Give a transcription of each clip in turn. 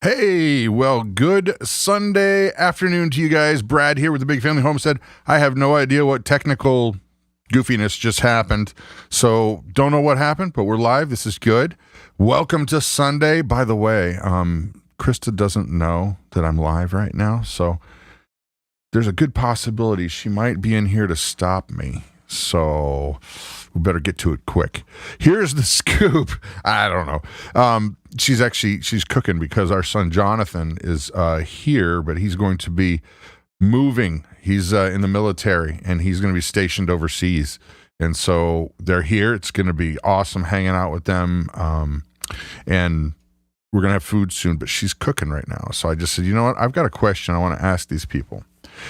Hey, well, good Sunday afternoon to you guys. Brad here with the Big Family Homestead. I have no idea what technical goofiness just happened, so don't know what happened, but we're live. This is good. Welcome to Sunday. By the way, Christa doesn't know that I'm live right now, so there's a good possibility she might be in here to stop me. So we better get to it quick. Here's the scoop. I don't know. She's cooking because our son Jonathan is here, but he's going to be moving. He's in the military and he's going to be stationed overseas. And so they're here. It's going to be awesome hanging out with them. And we're going to have food soon, but she's cooking right now. So I just said, you know what? I've got a question I want to ask these people.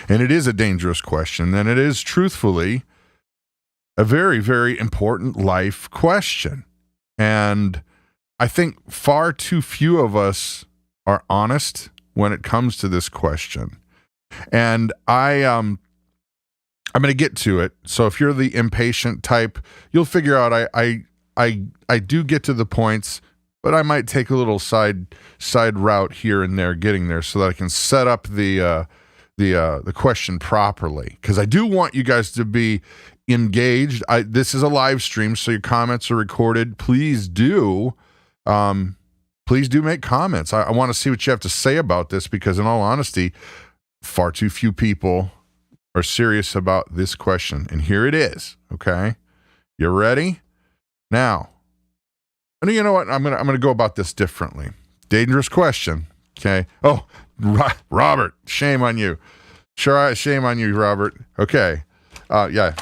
And it is a dangerous question. And it is truthfully a very, very important life question. And I think far too few of us are honest when it comes to this question. And I'm going to get to it. So if you're the impatient type, you'll figure out I do get to the points, but I might take a little side route here and there getting there so that I can set up the question properly. Because I do want you guys to be engaged. This is a live stream, so your comments are recorded. Please do make comments. I want to see what you have to say about this, because in all honesty, far too few people are serious about this question. And here it is. Okay, you ready? Now, you know what? I'm gonna go about this differently. Dangerous question. Okay. Oh, Robert, shame on you. Sure, shame on you, Robert. Okay. Yeah.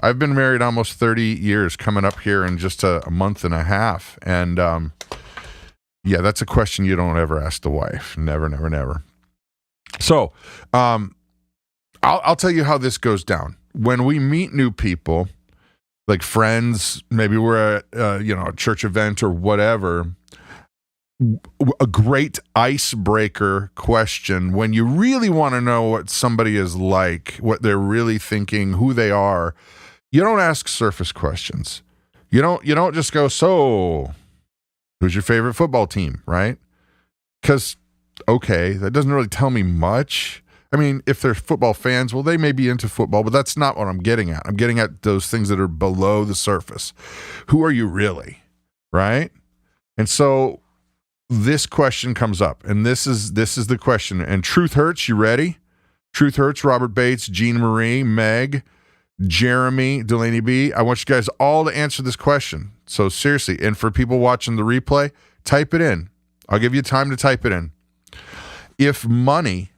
I've been married almost 30 years, coming up here in just a month and a half. And yeah, that's a question you don't ever ask the wife. Never, never, never. So I'll tell you how this goes down. When we meet new people, like friends, maybe we're at a church event or whatever, a great icebreaker question when you really want to know what somebody is like, what they're really thinking, who they are. You don't ask surface questions. You don't just go, so who's your favorite football team, right? Because, okay, that doesn't really tell me much. I mean, if they're football fans, well, they may be into football, but that's not what I'm getting at. I'm getting at those things that are below the surface. Who are you really, right? And so this question comes up, and this is the question. And truth hurts. You ready? Truth hurts. Robert Bates, Jean Marie, Meg, Jeremy, Delaney B. I want you guys all to answer this question. So seriously, and for people watching the replay, type it in. I'll give you time to type it in. If money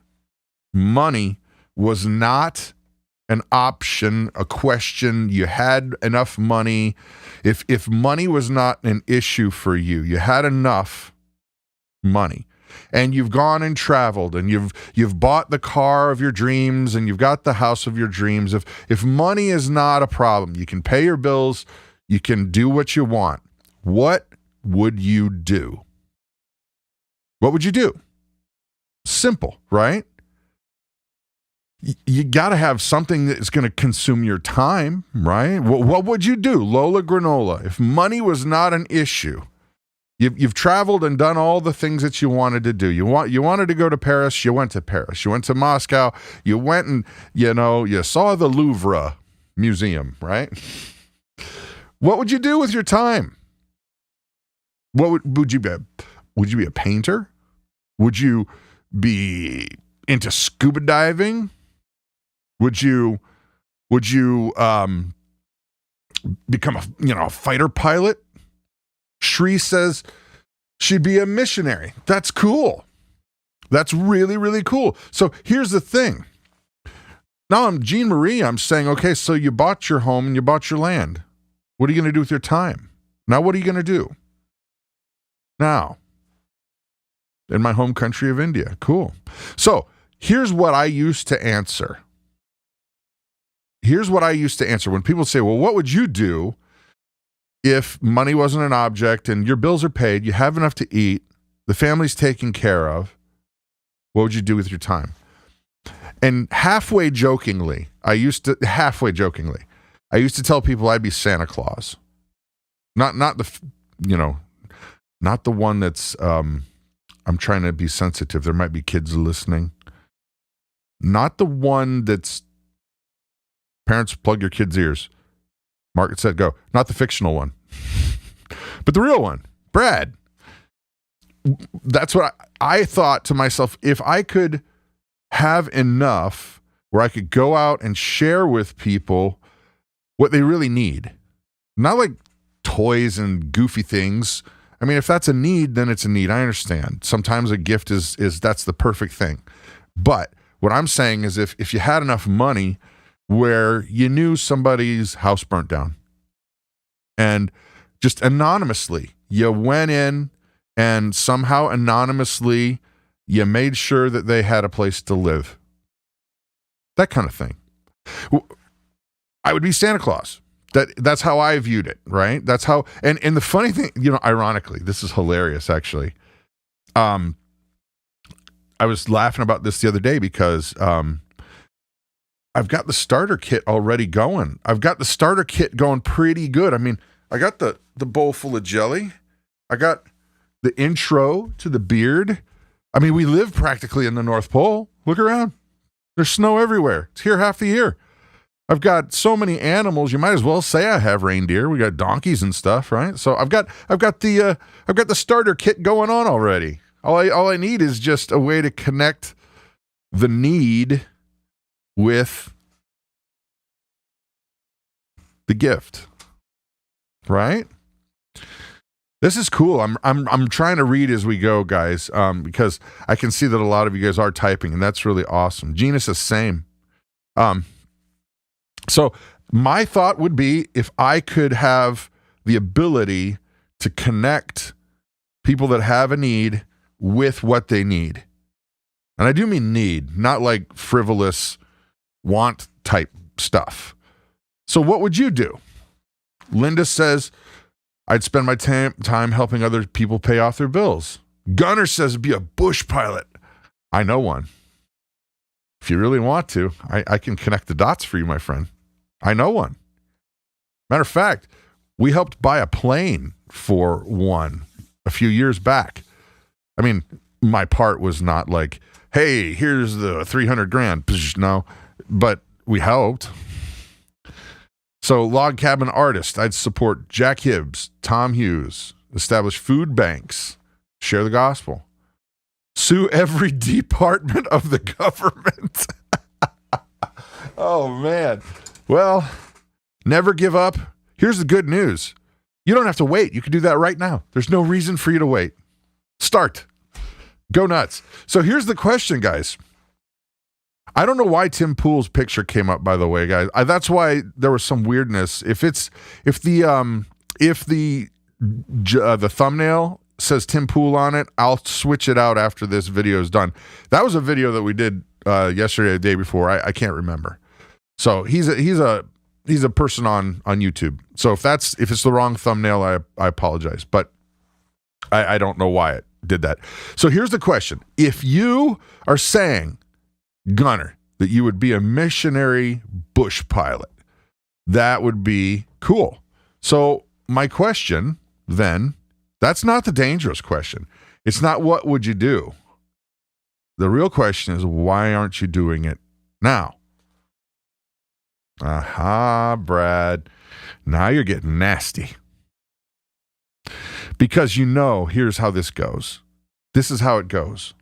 was not an option, a question, you had enough money, if money was not an issue for you, you had enough money, and you've gone and traveled, and you've bought the car of your dreams, and you've got the house of your dreams. If money is not a problem, you can pay your bills, you can do what you want. What would you do? What would you do? Simple, right? You got to have something that's going to consume your time, right? What would you do? Lola Granola, if money was not an issue. You've traveled and done all the things that you wanted to do. You wanted to go to Paris, you went to Paris. You went to Moscow, you went and, you saw the Louvre Museum, right? What would you do with your time? Would you be a painter? Would you be into scuba diving? Would you become a fighter pilot? Shri says she'd be a missionary. That's cool. That's really, really cool. So here's the thing. Now I'm Jean Marie. I'm saying, okay, so you bought your home and you bought your land. What are you going to do with your time? Now, what are you going to do? Now, in my home country of India. Cool. So here's what I used to answer. When people say, well, what would you do if money wasn't an object and your bills are paid, you have enough to eat, the family's taken care of? What would you do with your time? And halfway jokingly, I used to tell people I'd be Santa Claus. Not the one that's I'm trying to be sensitive. There might be kids listening. Not the one that's, parents, plug your kids' ears. Market, set, go. Not the fictional one. But the real one. Brad. That's what I thought to myself, if I could have enough where I could go out and share with people what they really need. Not like toys and goofy things. I mean, if that's a need, then it's a need. I understand. Sometimes a gift is that's the perfect thing. But what I'm saying is if you had enough money where you knew somebody's house burnt down and just anonymously you went in and somehow anonymously you made sure that they had a place to live. That kind of thing. I would be Santa Claus. That's how I viewed it, right? That's how, and the funny thing, ironically, this is hilarious actually. I was laughing about this the other day because I've got the starter kit already going. I've got the starter kit going pretty good. I mean, I got the bowl full of jelly. I got the intro to the beard. I mean, we live practically in the North Pole. Look around. There's snow everywhere. It's here half the year. I've got so many animals. You might as well say I have reindeer. We got donkeys and stuff, right? So I've got the starter kit going on already. All I need is just a way to connect the need with the gift, right? This is cool. I'm trying to read as we go, guys, because I can see that a lot of you guys are typing, and that's really awesome. Gina says same. So my thought would be if I could have the ability to connect people that have a need with what they need. And I do mean need, not like frivolous want type stuff. So what would you do? Linda says, I'd spend my time helping other people pay off their bills. Gunner says, be a bush pilot. I know one. If you really want to, I can connect the dots for you, my friend. I know one. Matter of fact, we helped buy a plane for one a few years back. I mean, my part was not like, hey, here's the 300 grand. No, but we helped. So log cabin artist, I'd support Jack Hibbs, Tom Hughes, establish food banks, share the gospel, sue every department of the government. Oh, man. Well, never give up. Here's the good news. You don't have to wait. You can do that right now. There's no reason for you to wait. Start. Go nuts. So here's the question, guys. I don't know why Tim Pool's picture came up, by the way, guys. That's why there was some weirdness. If the thumbnail says Tim Pool on it, I'll switch it out after this video is done. That was a video that we did yesterday, the day before. I can't remember. So he's a person on YouTube. So if it's the wrong thumbnail, I apologize. But I don't know why it did that. So here's the question. If you are saying, Gunner, that you would be a missionary bush pilot, that would be cool. So my question then, that's not the dangerous question. It's not what would you do? The real question is, why aren't you doing it now? Aha, Brad. Now you're getting nasty. Because here's how this goes. This is how it goes.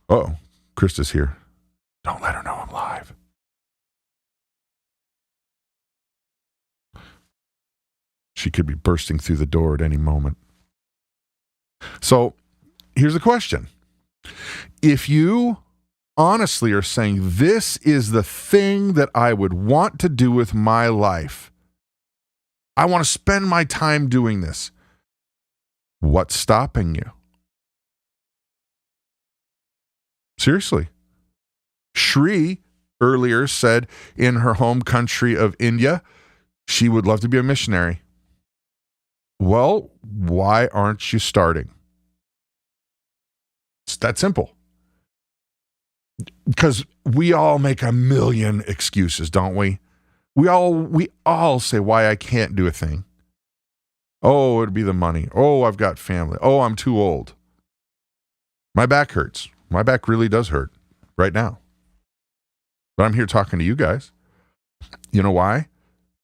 Uh-oh, Christa's here. Don't let her know I'm live. She could be bursting through the door at any moment. So here's the question. If you honestly are saying, this is the thing that I would want to do with my life, I want to spend my time doing this, what's stopping you? Seriously. Shri earlier said in her home country of India, she would love to be a missionary. Well, why aren't you starting? It's that simple. Because we all make a million excuses, don't we? We all say why I can't do a thing. Oh, it'd be the money. Oh, I've got family. Oh, I'm too old. My back hurts. My back really does hurt right now. But I'm here talking to you guys. You know why?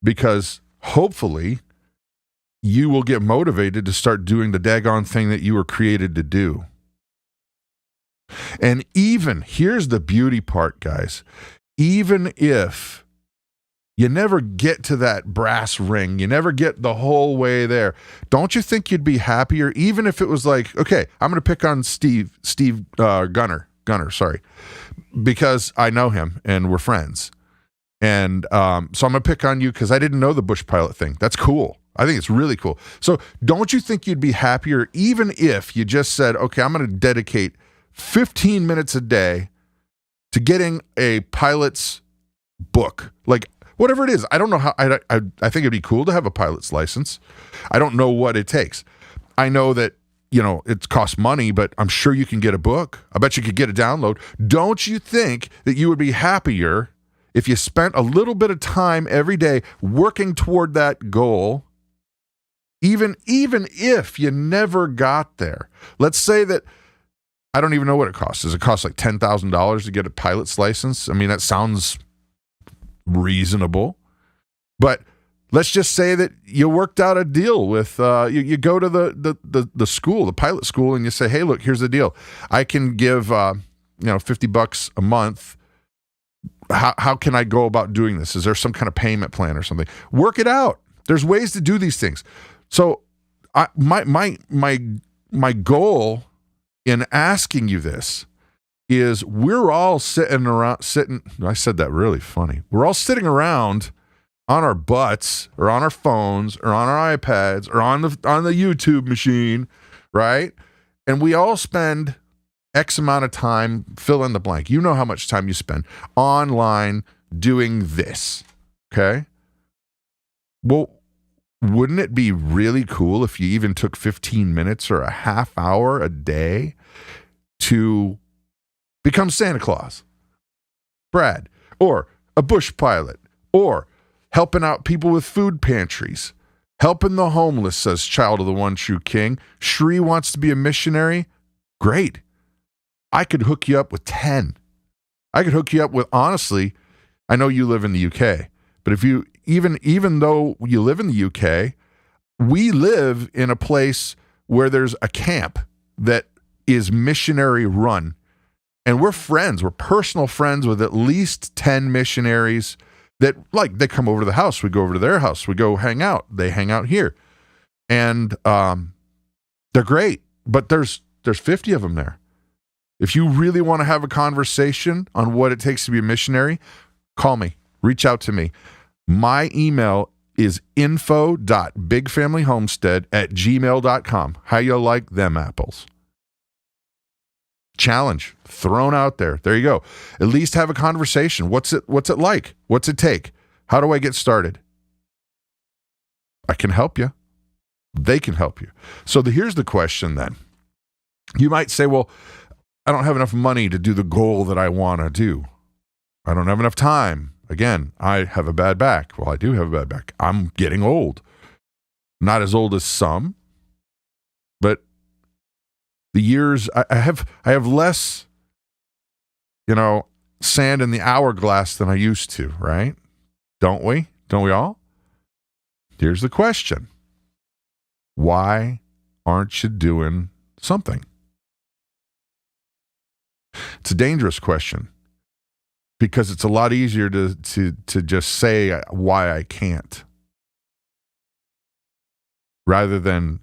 Because hopefully you will get motivated to start doing the daggone thing that you were created to do. And even, here's the beauty part, guys. Even if you never get to that brass ring, you never get the whole way there, don't you think you'd be happier even if it was like, okay, I'm going to pick on Steve Gunner, because I know him and we're friends. And so I'm going to pick on you because I didn't know the bush pilot thing. That's cool. I think it's really cool. So don't you think you'd be happier even if you just said, okay, I'm going to dedicate 15 minutes a day to getting a pilot's book, like whatever it is. I don't know how, I think it'd be cool to have a pilot's license. I don't know what it takes. I know that, it costs money, but I'm sure you can get a book. I bet you could get a download. Don't you think that you would be happier if you spent a little bit of time every day working toward that goal, even if you never got there? Let's say that, I don't even know what it costs. Does it cost like $10,000 to get a pilot's license? I mean, that sounds reasonable. But let's just say that you worked out a deal with, you go to the school, the pilot school, and you say, hey, look, here's the deal. I can give, $50 a month. How can I go about doing this? Is there some kind of payment plan or something? Work it out. There's ways to do these things. So my goal in asking you this is we're all I said that really funny. We're all sitting around on our butts or on our phones or on our iPads or on the YouTube machine, right? And we all spend X amount of time, fill in the blank. You know how much time you spend online doing this, okay? Well, wouldn't it be really cool if you even took 15 minutes or a half hour a day to become Santa Claus, Brad, or a bush pilot, or helping out people with food pantries, helping the homeless, says Child of the One True King. Shri wants to be a missionary. Great. I could hook you up with 10. I could hook you up with, honestly, I know you live in the UK, but if you, even though you live in the UK, we live in a place where there's a camp that is missionary run. And we're friends. We're personal friends with at least 10 missionaries that, like, they come over to the house. We go over to their house. We go hang out. They hang out here. And they're great. But there's 50 of them there. If you really want to have a conversation on what it takes to be a missionary, call me. Reach out to me. My email is info.bigfamilyhomestead@gmail.com. How you like them apples? Challenge thrown out there. There you go. At least have a conversation. What's it like? What's it take? How do I get started? I can help you. They can help you. So here's the question then. You might say, well, I don't have enough money to do the goal that I want to do. I don't have enough time. Again, I have a bad back. Well, I do have a bad back. I'm getting old. Not as old as some, but the years, I have less, sand in the hourglass than I used to, right? Don't we? Don't we all? Here's the question. Why aren't you doing something? It's a dangerous question because it's a lot easier to just say why I can't rather than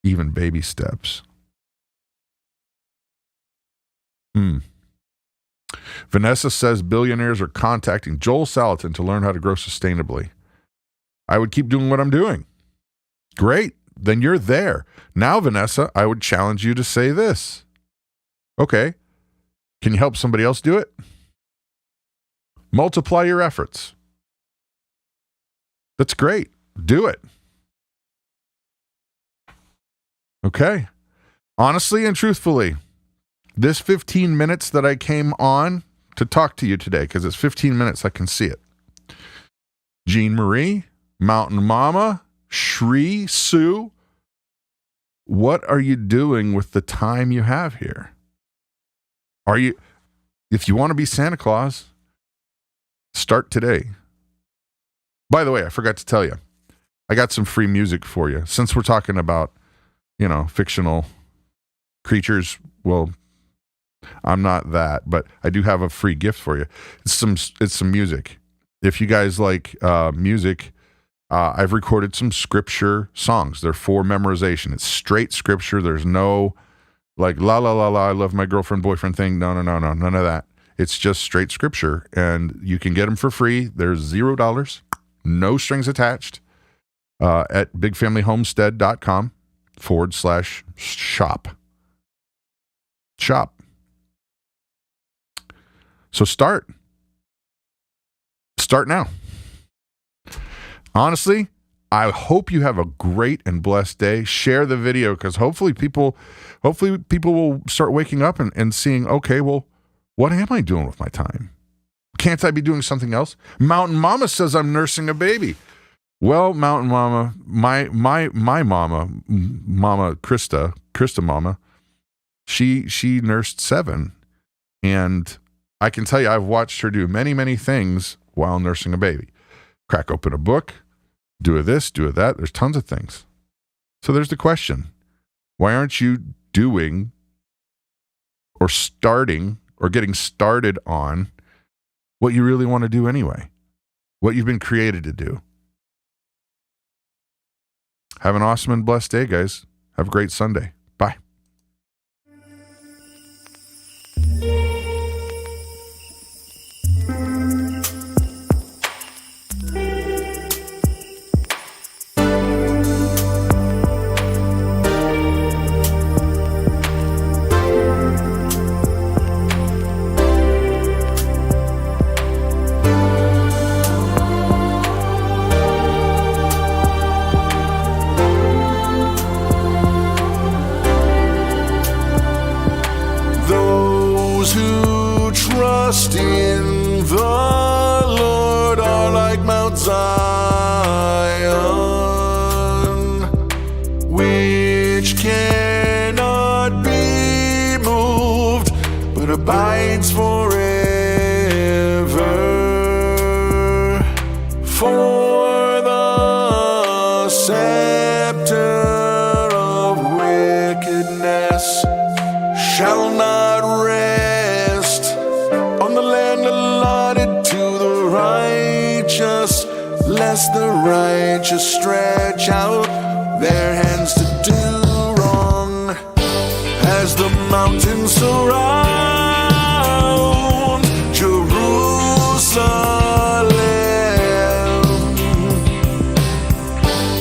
even baby steps. Vanessa says billionaires are contacting Joel Salatin to learn how to grow sustainably. I would keep doing what I'm doing. Great. Then you're there. Now, Vanessa, I would challenge you to say this. Okay. Can you help somebody else do it? Multiply your efforts. That's great. Do it. Okay. Honestly and truthfully, this 15 minutes that I came on to talk to you today, because it's 15 minutes, I can see it. Jean Marie, Mountain Mama, Shri, Sue, what are you doing with the time you have here? If you want to be Santa Claus, start today. By the way, I forgot to tell you, I got some free music for you. Since we're talking about, fictional creatures, well, I'm not that, but I do have a free gift for you. It's some music. If you guys like music, I've recorded some scripture songs. They're for memorization. It's straight scripture. There's no like la la la la, I love my girlfriend, boyfriend thing. No, none of that. It's just straight scripture, and you can get them for free. There's $0, no strings attached, at bigfamilyhomestead.com/shop. Shop. So start now. Honestly, I hope you have a great and blessed day. Share the video, because hopefully people will start waking up and seeing, okay, well, what am I doing with my time? Can't I be doing something else? Mountain Mama says I'm nursing a baby. Well, Mountain Mama, my mama, Christa Mama, she nursed 7, and I can tell you I've watched her do many, many things while nursing a baby. Crack open a book, do a this, do a that. There's tons of things. So there's the question. Why aren't you doing or starting or getting started on what you really want to do anyway? What you've been created to do. Have an awesome and blessed day, guys. Have a great Sunday. Bye. Trust in the Lord are like Mount Zion, which cannot be moved, but abides forever. For the scepter of wickedness shall not rest on the land allotted to the righteous, lest the righteous stretch out their hands to do wrong. As the mountains surround Jerusalem,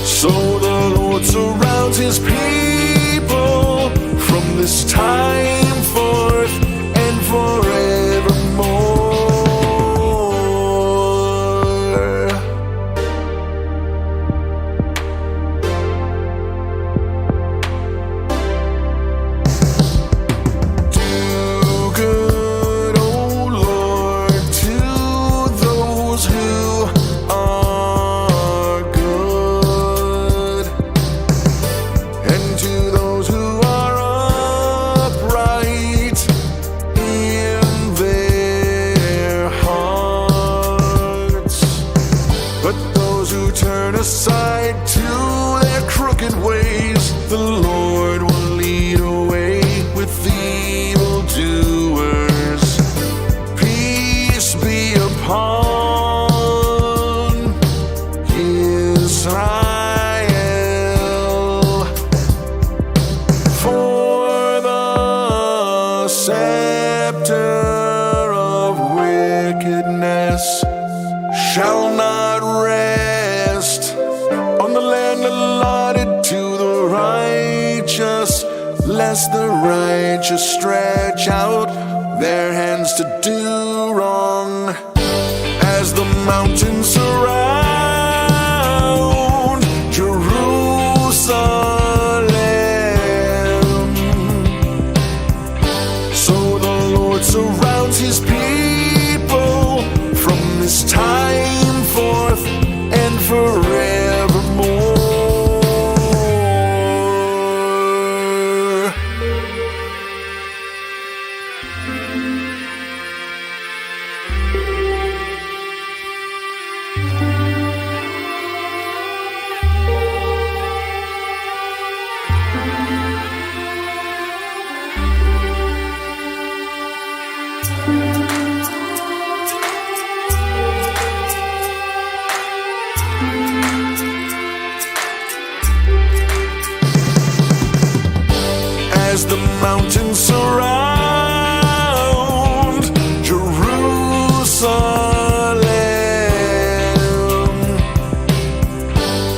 so the Lord surrounds his people from this time forth and forevermore. Do good, O Lord, to those who are good, and to those who are upright in their hearts. But those who turn aside to their crooked ways, the Lord will lead away with evildoers. Peace be upon Israel. For the scepter of wickedness shall not rest on the land allotted to the righteous, lest the righteous stretch out their hands to do wrong. As the mountains surround Jerusalem, so the Lord surrounds his people from this time forth and forevermore. mountains surround Jerusalem.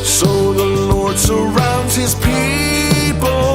So the Lord surrounds his people